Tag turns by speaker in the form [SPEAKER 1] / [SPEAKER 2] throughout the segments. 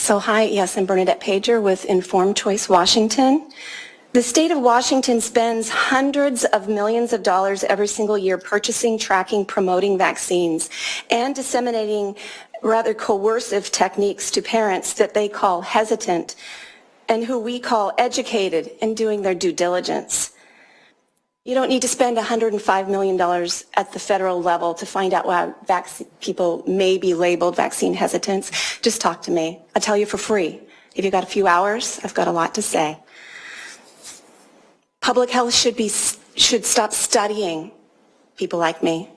[SPEAKER 1] So hi, yes, I'm Bernadette Pajer with Informed Choice Washington. The state of Washington spends hundreds of millions of dollars every single year purchasing, tracking, promoting vaccines, and disseminating rather coercive techniques to parents that they call hesitant and who we call educated in doing their due diligence. You don't need to spend $105 million at the federal level to find out why people may be labeled vaccine hesitants. Just talk to me. I'll tell you for free. If you've got a few hours, I've got a lot to say. Public health should stop studying people like me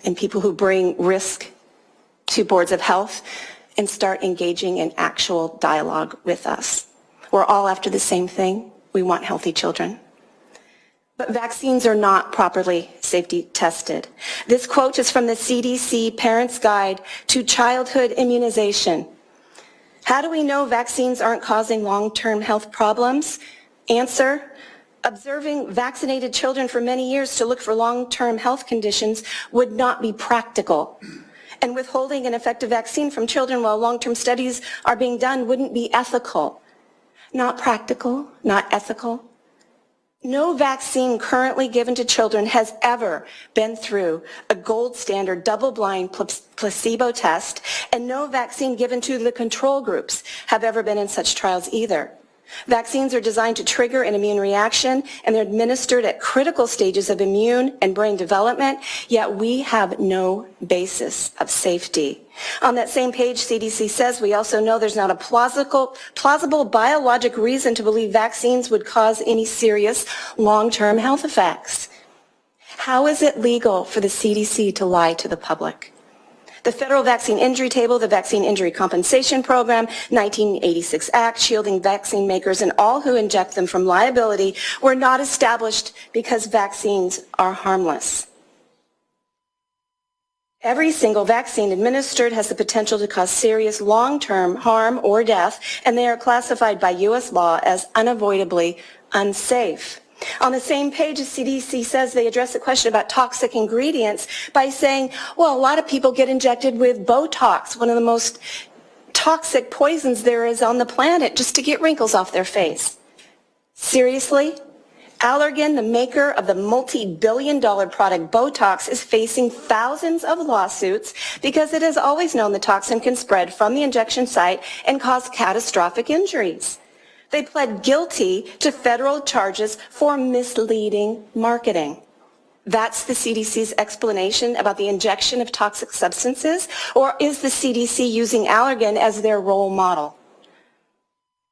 [SPEAKER 1] and people who bring risk to boards of health and start engaging in actual dialogue with us. We're all after the same thing. We want healthy children. But vaccines are not properly safety tested. This quote is from the CDC Parents' Guide to Childhood Immunization. How do we know vaccines aren't causing long-term health problems? Answer, observing vaccinated children for many years to look for long-term health conditions would not be practical. And withholding an effective vaccine from children while long-term studies are being done wouldn't be ethical. Not practical, not ethical. No vaccine currently given to children has ever been through a gold standard double-blind placebo test, and no vaccine given to the control groups have ever been in such trials either. Vaccines are designed to trigger an immune reaction, and they're administered at critical stages of immune and brain development, yet we have no basis of safety. On that same page, CDC says we also know there's not a plausible biologic reason to believe vaccines would cause any serious long-term health effects. How is it legal for the CDC to lie to the public? The Federal Vaccine Injury Table, the Vaccine Injury Compensation Program, 1986 Act, shielding vaccine makers and all who inject them from liability were not established because vaccines are harmless. Every single vaccine administered has the potential to cause serious long-term harm or death, and they are classified by U.S. law as unavoidably unsafe. On the same page, the CDC says they address the question about toxic ingredients by saying, well, a lot of people get injected with Botox, one of the most toxic poisons there is on the planet, just to get wrinkles off their face. Seriously? Allergan, the maker of the multi-billion-dollar product Botox, is facing thousands of lawsuits because it has always known the toxin can spread from the injection site and cause catastrophic injuries. They pled guilty to federal charges for misleading marketing. That's the CDC's explanation about the injection of toxic substances, or is the CDC using Allergan as their role model?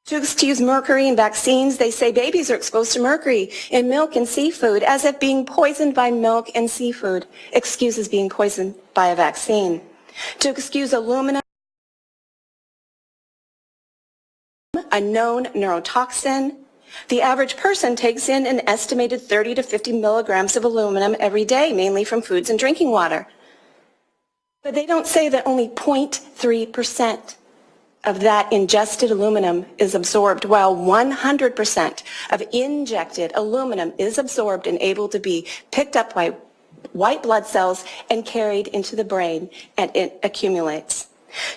[SPEAKER 1] To excuse mercury in vaccines, they say babies are exposed to mercury in milk and seafood, as if being poisoned by milk and seafood excuses being poisoned by a vaccine. To excuse aluminum, a known neurotoxin, the average person takes in an estimated 30 to 50 milligrams of aluminum every day, mainly from foods and drinking water. But they don't say that only 0.3% of that ingested aluminum is absorbed, while 100% of injected aluminum is absorbed and able to be picked up by white blood cells and carried into the brain, and it accumulates.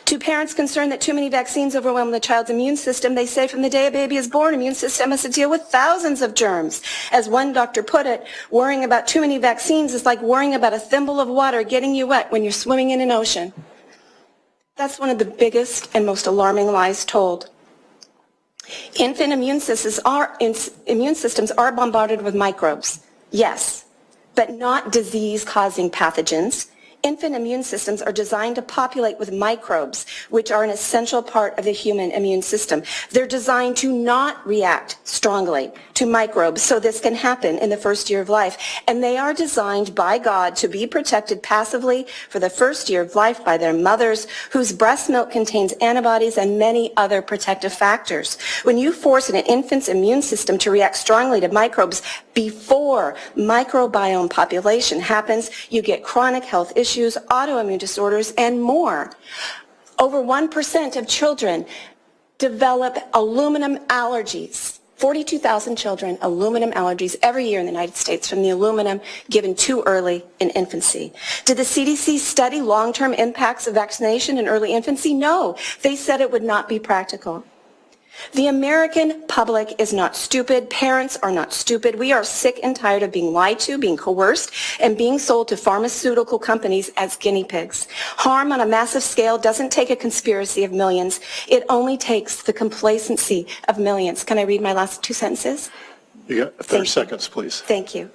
[SPEAKER 1] To parents concerned that too many vaccines overwhelm the child's immune system, they say from the day a baby is born, immune system has to deal with thousands of germs. As one doctor put it, worrying about too many vaccines is like worrying about a thimble of water getting you wet when you're swimming in an ocean. That's one of the biggest and most alarming lies told. Infant immune systems are bombarded with microbes, yes, but not disease-causing pathogens. Infant immune systems are designed to populate with microbes, which are an essential part of the human immune system. They're designed to not react strongly to microbes, so this can happen in the first year of life. And they are designed by God to be protected passively for the first year of life by their mothers, whose breast milk contains antibodies and many other protective factors. When you force an infant's immune system to react strongly to microbes before microbiome population happens, you get chronic health issues, autoimmune disorders, and more. Over 1% of children develop aluminum allergies 42,000 children aluminum allergies every year in the United States from the aluminum given too early in infancy. Did the CDC study long-term impacts of vaccination in early infancy? No. They said it would not be practical. The American public is not stupid. Parents are not stupid. We are sick and tired of being lied to, being coerced, and being sold to pharmaceutical companies as guinea pigs. Harm on a massive scale doesn't take a conspiracy of millions. It only takes the complacency of millions. Can I read my last 2 sentences?
[SPEAKER 2] You got 30 seconds, please.
[SPEAKER 1] Thank you.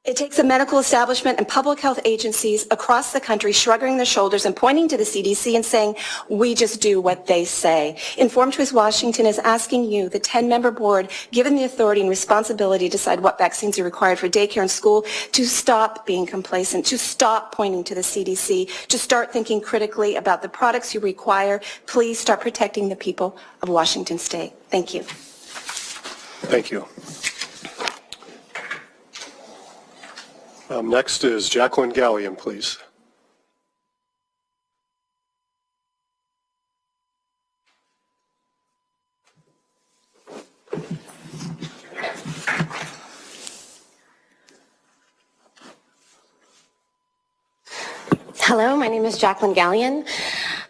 [SPEAKER 1] It takes a medical establishment and public health agencies across the country shrugging their shoulders and pointing to the CDC and saying, we just do what they say. Informed Choice Washington is asking you, the 10-member board, given the authority and responsibility to decide what vaccines are required for daycare and school, to stop being complacent, to stop pointing to the CDC, to start thinking critically about the products you require. Please start protecting the people of Washington State. Thank you.
[SPEAKER 2] Thank you. Next is Jaclyn Gallion, please.
[SPEAKER 3] Hello, my name is Jaclyn Gallion.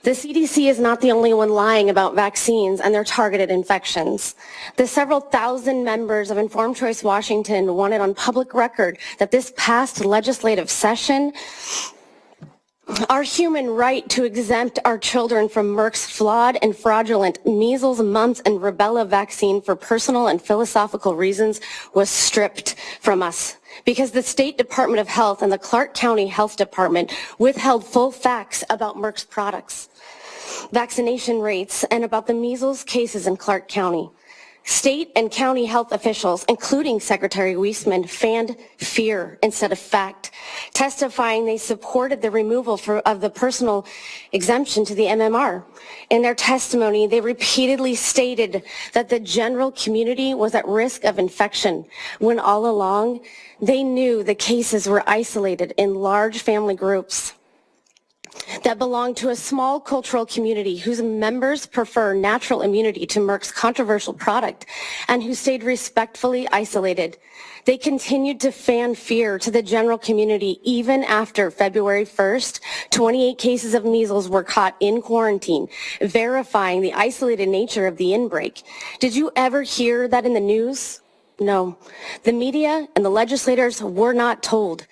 [SPEAKER 3] The CDC is not the only one lying about vaccines and their targeted infections. The several thousand members of Informed Choice Washington wanted on public record that this past legislative session, our human right to exempt our children from Merck's flawed and fraudulent measles, mumps, and rubella vaccine for personal and philosophical reasons was stripped from us, because the State Department of Health and the Clark County Health Department withheld full facts about Merck's products, vaccination rates, and about the measles cases in Clark County. State and county health officials, including Secretary Weisman, fanned fear instead of fact, testifying they supported the removal of the personal exemption to the MMR. In their testimony, they repeatedly stated that the general community was at risk of infection, when all along they knew the cases were isolated in large family groups that belong to a small cultural community whose members prefer natural immunity to Merck's controversial product and who stayed respectfully isolated. They continued to fan fear to the general community even after February 1st, 28 cases of measles were caught in quarantine, verifying the isolated nature of the inbreak. Did you ever hear that in the news? No. The media and the legislators were not told.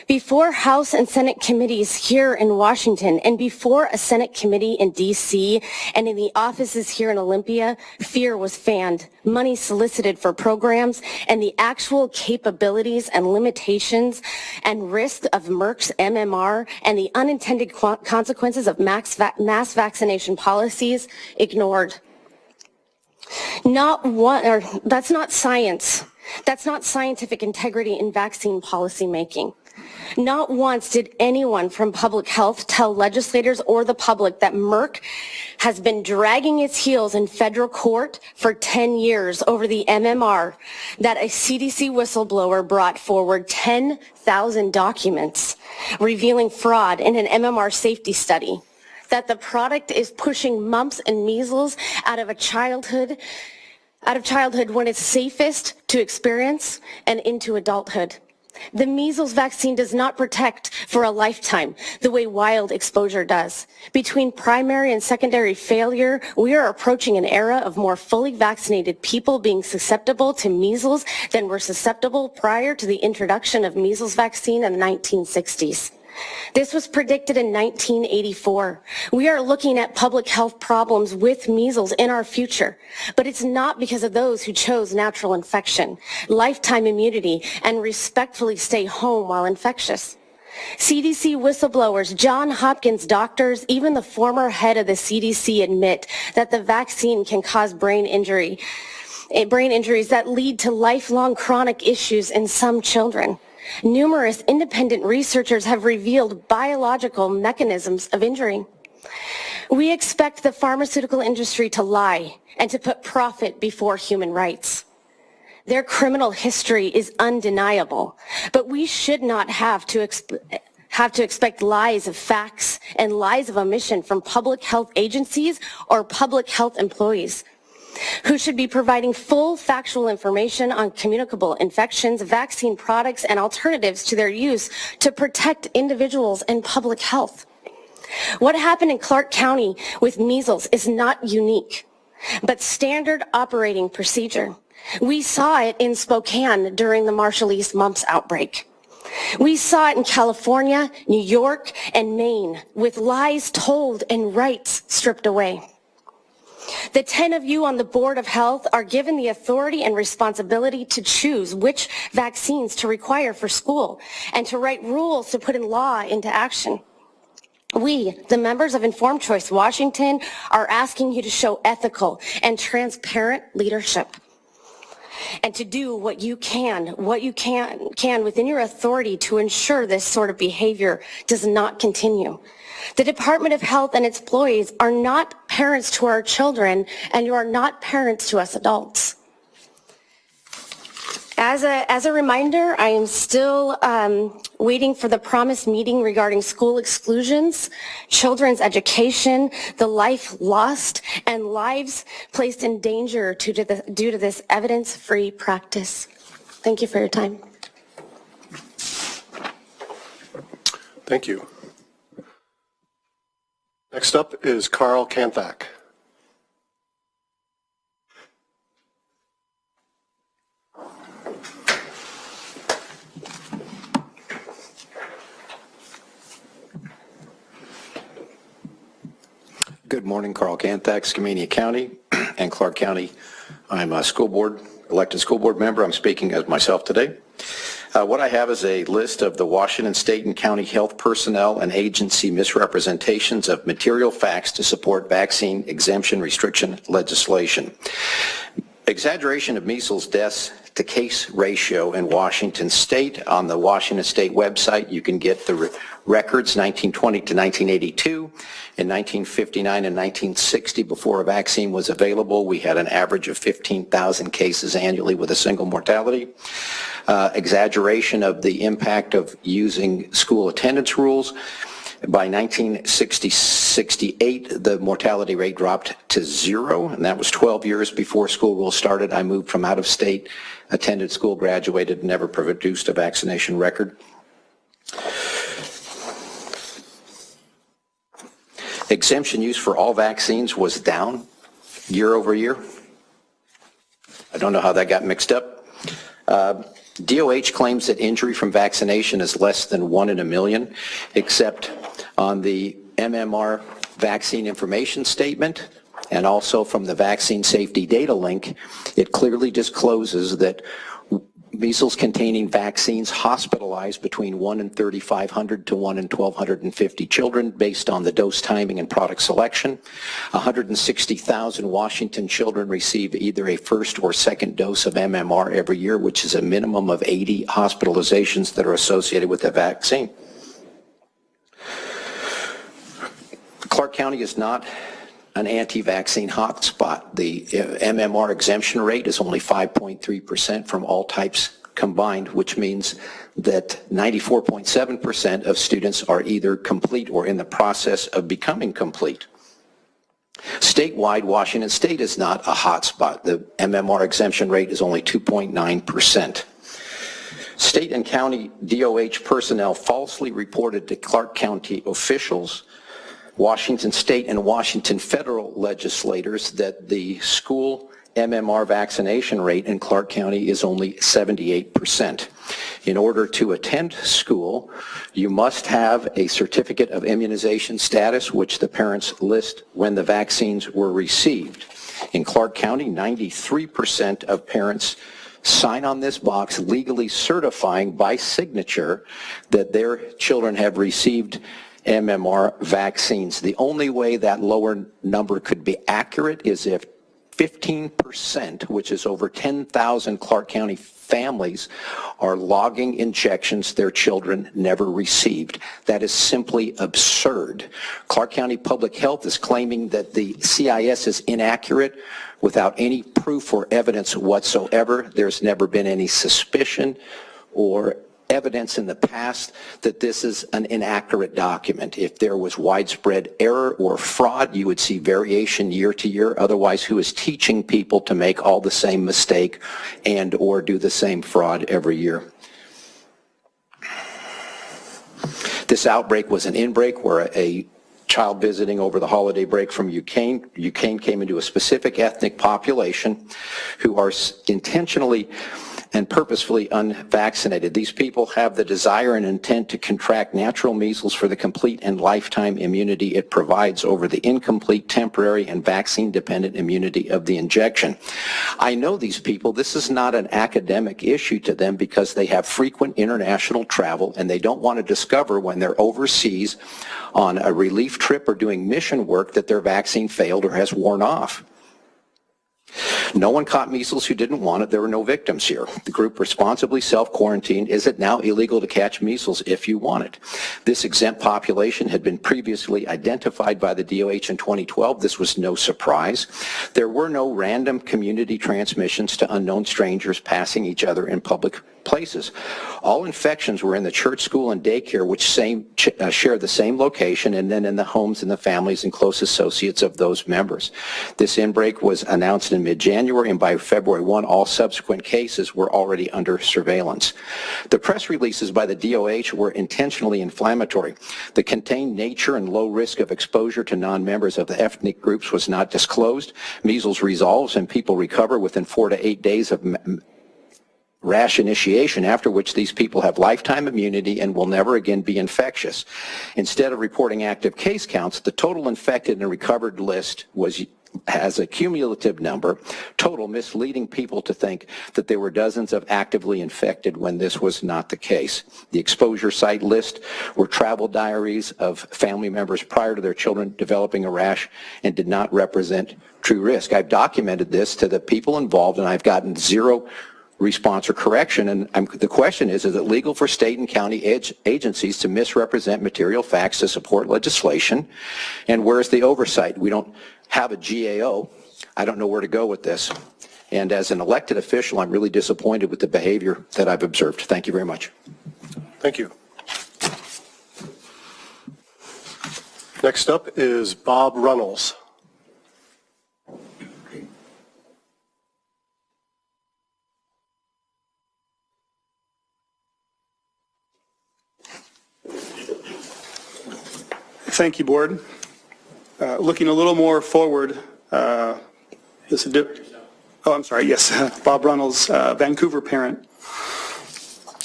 [SPEAKER 3] Before House and Senate committees here in Washington and before a Senate committee in D.C. and in the offices here in Olympia, fear was fanned, money solicited for programs, and the actual capabilities and limitations and risk of Merck's MMR and the unintended consequences of mass vaccination policies ignored. That's not science. That's not scientific integrity in vaccine policy making. Not once did anyone from public health tell legislators or the public that Merck has been dragging its heels in federal court for 10 years over the MMR, that a CDC whistleblower brought forward 10,000 documents revealing fraud in an MMR safety study, that the product is pushing mumps and measles out of childhood when it's safest to experience and into adulthood. The measles vaccine does not protect for a lifetime the way wild exposure does. Between primary and secondary failure, we are approaching an era of more fully vaccinated people being susceptible to measles than were susceptible prior to the introduction of measles vaccine in the 1960s. This was predicted in 1984. We are looking at public health problems with measles in our future, but it's not because of those who chose natural infection, lifetime immunity, and respectfully stay home while infectious. CDC whistleblowers, Johns Hopkins doctors, even the former head of the CDC admit that the vaccine can cause brain injuries that lead to lifelong chronic issues in some children. Numerous independent researchers have revealed biological mechanisms of injury. We expect the pharmaceutical industry to lie and to put profit before human rights. Their criminal history is undeniable, but we should not have to expect lies of facts and lies of omission from public health agencies or public health employees. who should be providing full factual information on communicable infections, vaccine products, and alternatives to their use to protect individuals and public health. What happened in Clark County with measles is not unique, but standard operating procedure. We saw it in Spokane during the Marshallese mumps outbreak. We saw it in California, New York, and Maine, with lies told and rights stripped away. The 10 of you on the Board of Health are given the authority and responsibility to choose which vaccines to require for school and to write rules to put in law into action. We, the members of Informed Choice Washington, are asking you to show ethical and transparent leadership and to do what you can within your authority to ensure this sort of behavior does not continue. The Department of Health and its employees are not parents to our children, and you are not parents to us adults. As a reminder, I am still waiting for the promised meeting regarding school exclusions, children's education, the life lost, and lives placed in danger due to this evidence-free practice. Thank you for your time.
[SPEAKER 2] Thank you. Next up is Karl Kanthak.
[SPEAKER 4] Good morning, Karl Kanthak, Skamania County and Clark County. I'm a elected school board member. I'm speaking as myself today. What I have is a list of the Washington State and County health personnel and agency misrepresentations of material facts to support vaccine exemption restriction legislation. Exaggeration of measles deaths to case ratio in Washington State. On the Washington State website, you can get the records 1920 to 1982. In 1959 and 1960, before a vaccine was available, we had an average of 15,000 cases annually with a single mortality. Exaggeration of the impact of using school attendance rules. By 1968, the mortality rate dropped to 0, and that was 12 years before school rules started. I moved from out of state, attended school, graduated, never produced a vaccination record. Exemption use for all vaccines was down year over year. I don't know how that got mixed up. DOH claims that injury from vaccination is less than 1 in a million, except on the MMR vaccine information statement and also from the vaccine safety data link. It clearly discloses that measles-containing vaccines hospitalized between 1 in 3,500 to 1 in 1,250 children based on the dose timing and product selection. 160,000 Washington children receive either a first or second dose of MMR every year, which is a minimum of 80 hospitalizations that are associated with the vaccine. Clark County is not an anti-vaccine hotspot. The MMR exemption rate is only 5.3% from all types combined, which means that 94.7% of students are either complete or in the process of becoming complete. Statewide, Washington State is not a hotspot. The MMR exemption rate is only 2.9%. State and county DOH personnel falsely reported to Clark County officials, Washington State and Washington federal legislators that the school MMR vaccination rate in Clark County is only 78%. In order to attend school, you must have a certificate of immunization status, which the parents list when the vaccines were received. In Clark County, 93% of parents sign on this box legally certifying by signature that their children have received MMR vaccines. The only way that lower number could be accurate is if 15%, which is over 10,000 Clark County families, are logging injections their children never received. That is simply absurd. Clark County Public Health is claiming that the CIS is inaccurate without any proof or evidence whatsoever. There's never been any suspicion or evidence in the past that this is an inaccurate document. If there was widespread error or fraud, you would see variation year to year. Otherwise, who is teaching people to make all the same mistake and or do the same fraud every year? This outbreak was an inbreak where a child visiting over the holiday break from Ukraine came into a specific ethnic population who are intentionally and purposefully unvaccinated. These people have the desire and intent to contract natural measles for the complete and lifetime immunity it provides over the incomplete, temporary, and vaccine-dependent immunity of the injection. I know these people. This is not an academic issue to them because they have frequent international travel and they don't want to discover when they're overseas on a relief trip or doing mission work that their vaccine failed or has worn off. No one caught measles who didn't want it. There were no victims here. The group responsibly self-quarantined. Is it now illegal to catch measles if you want it? This exempt population had been previously identified by the DOH in 2012. This was no surprise. There were no random community transmissions to unknown strangers passing each other in public places. All infections were in the church, school, and daycare, which share the same location, and then in the homes and the families and close associates of those members. This inbreak was announced in mid-January, and by February 1, all subsequent cases were already under surveillance. The press releases by the DOH were intentionally inflammatory. The contained nature and low risk of exposure to non-members of the ethnic groups was not disclosed. Measles resolves and people recover within 4 to 8 days of rash initiation, after which these people have lifetime immunity and will never again be infectious. Instead of reporting active case counts, the total infected and recovered list has a cumulative number, total, misleading people to think that there were dozens of actively infected when this was not the case. The exposure site list were travel diaries of family members prior to their children developing a rash and did not represent true risk. I've documented this to the people involved and I've gotten zero response or correction, and the question is it legal for state and county agencies to misrepresent material facts to support legislation, and where's the oversight? We don't have a GAO. I don't know where to go with this, and as an elected official, I'm really disappointed with the behavior that I've observed. Thank you very much.
[SPEAKER 2] Thank you. Next up is Bob Runnells.
[SPEAKER 5] Thank you, Board. Looking a little more forward, I'm sorry, yes, Bob Runnells, Vancouver parent,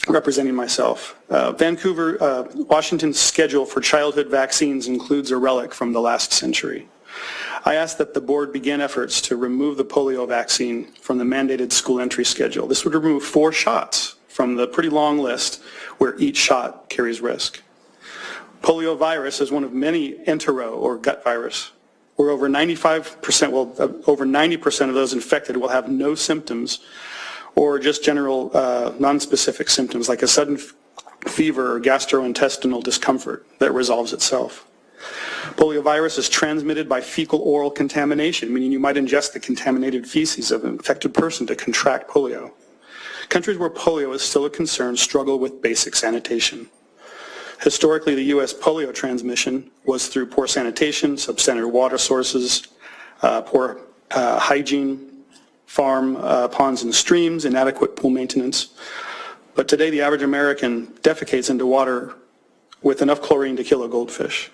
[SPEAKER 5] representing myself. Vancouver, Washington's schedule for childhood vaccines includes a relic from the last century. I ask that the Board begin efforts to remove the polio vaccine from the mandated school entry schedule. This would remove 4 shots from the pretty long list where each shot carries risk. Polio virus is one of many entero or gut virus, where over 90% of those infected will have no symptoms or just general non-specific symptoms like a sudden fever or gastrointestinal discomfort that resolves itself. Poliovirus is transmitted by fecal-oral contamination, meaning you might ingest the contaminated feces of an infected person to contract polio. Countries where polio is still a concern struggle with basic sanitation. Historically, the U.S. polio transmission was through poor sanitation, substandard water sources, poor hygiene, farm ponds and streams, inadequate pool maintenance. But today, the average American defecates into water with enough chlorine to kill a goldfish.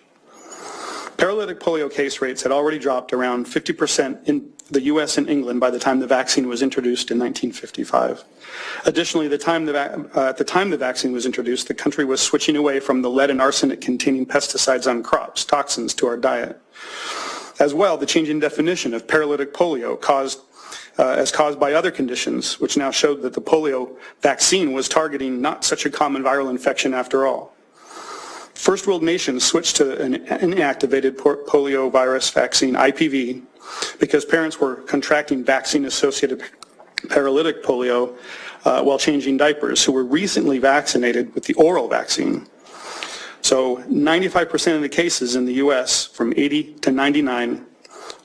[SPEAKER 5] Paralytic polio case rates had already dropped around 50% in the U.S. and England by the time the vaccine was introduced in 1955. Additionally, at the time the vaccine was introduced, the country was switching away from the lead and arsenic containing pesticides on crops, toxins to our diet. As well, the changing definition of paralytic polio caused by other conditions, which now showed that the polio vaccine was targeting not such a common viral infection after all. First world nations switched to an inactivated polio virus vaccine, IPV, because parents were contracting vaccine-associated paralytic polio while changing diapers, who were recently vaccinated with the oral vaccine. So 95% of the cases in the U.S. from 80 to 99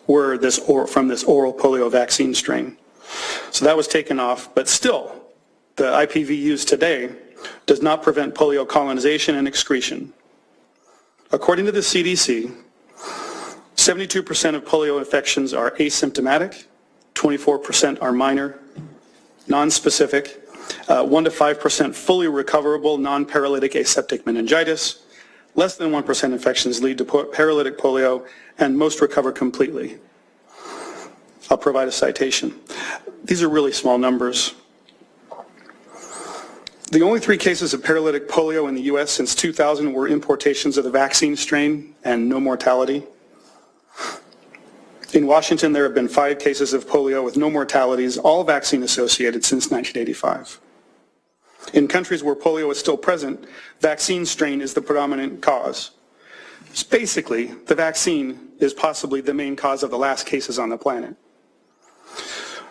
[SPEAKER 5] were from this oral polio vaccine strain. So that was taken off, but still, the IPV used today does not prevent polio colonization and excretion. According to the CDC, 72% of polio infections are asymptomatic, 24% are minor, non-specific, 1 to 5% fully recoverable non-paralytic aseptic meningitis, less than 1% infections lead to paralytic polio, and most recover completely. I'll provide a citation. These are really small numbers. The only 3 cases of paralytic polio in the U.S. since 2000 were importations of the vaccine strain and no mortality. In Washington, there have been 5 cases of polio with no mortalities, all vaccine associated since 1985. In countries where polio is still present, vaccine strain is the predominant cause. So basically, the vaccine is possibly the main cause of the last cases on the planet.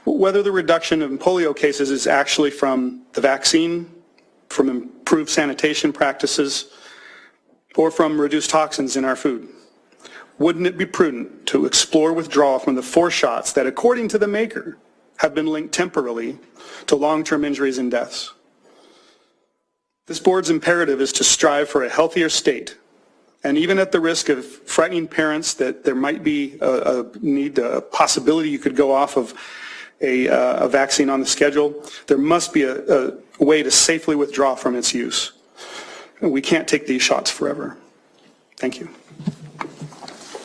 [SPEAKER 5] Whether the reduction in polio cases is actually from the vaccine, from improved sanitation practices, or from reduced toxins in our food, wouldn't it be prudent to explore withdrawal from the 4 shots that, according to the maker, have been linked temporarily to long-term injuries and deaths? This board's imperative is to strive for a healthier state, and even at the risk of frightening parents that there might be a possibility you could go off of a vaccine on the schedule, there must be a way to safely withdraw from its use. We can't take these shots forever. Thank you.